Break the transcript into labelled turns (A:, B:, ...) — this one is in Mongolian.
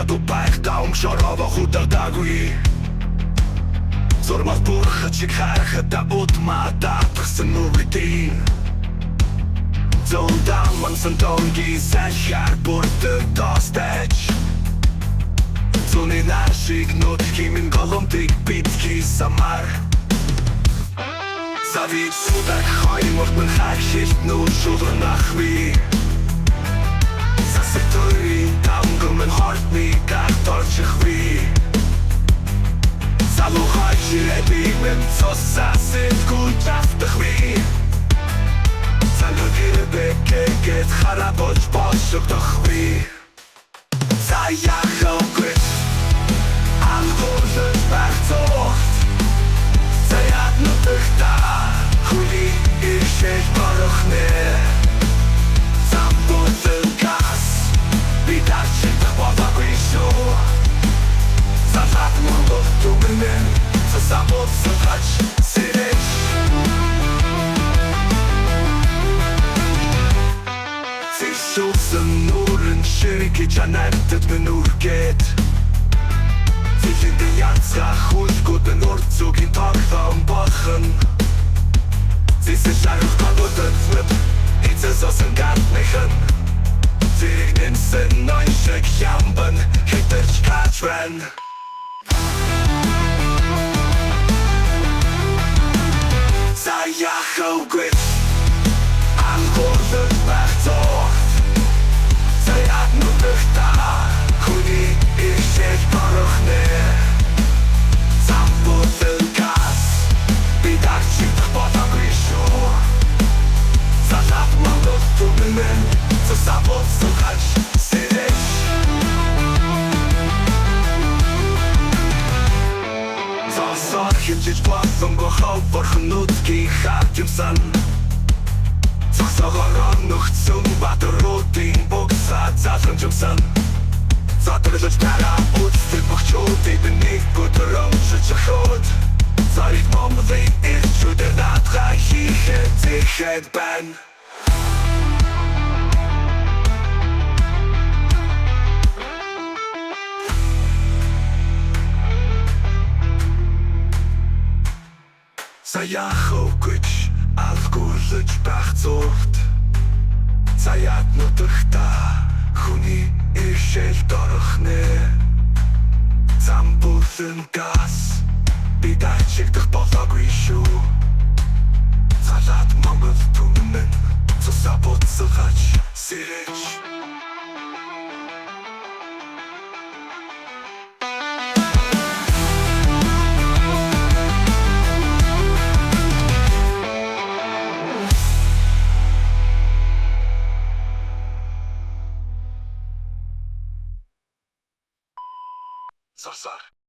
A: яду байхдаа өнгөрөв худалдаагүй Зурмал бүрхэж харахад утмаа тагсан нүгдийн Зондан мансан тонги сайшар бүртэг тостэж Зуны нашиг нутгимин голомтыг битки самар Завид судак хойморт мэн хайшилт нүүр шулрнахви Сасэтури тамгумэн хортни гарторчихви Залухай ширэбигмэн цосасэт гултафтахви Салюдирбекэгет хараболж бошогдохви Заяхогвит Анхуулж байцогт Заяд нутагта Хули иршэж борохнэ Замбутэн газ Бидачитах болоогүй шүү Залхат монгол түмэнэн Засамбут сэлхач сэрэж Зишүүлсэн нүрэн шиг Жанартад мэн үргээд Зилэндэн янцга хулгуудэн урцугийн тоглоом болхон Зисэ шарах пагодэн флип Ицэсосэн гартныхан Зирэгнэнсэн ноён шиг ямбан Хитэрч катрэн Заяхогвит Анхуулж байцогт Заяд нутагта Хуни иршэж борохнэ Замбутэн газ Бидачитах болоогүй шүү Залхат монгол түмэнэн Засамбут сэлхач сэрэж Зосоор хэмжиж болсон гохов Борхон нутгийн хат юмсан Зогсоогоор нөхцөн батруудын богсаа залхамж юмсан Задралж тара үздэг бохчуудыг нэг бүдрөмжж оход Зарит момлын ирчүүдэр надгаа хийхэд зэхэд байна Заяхогвит алгуулж байх зүгт Заяд нутагта Хүний иршэл дорохнэ Замбулэн газ Бидачигдах болоогүй шүү Залхат монгол түмэнэн Засамбут сэлхач сэрэж Сарсар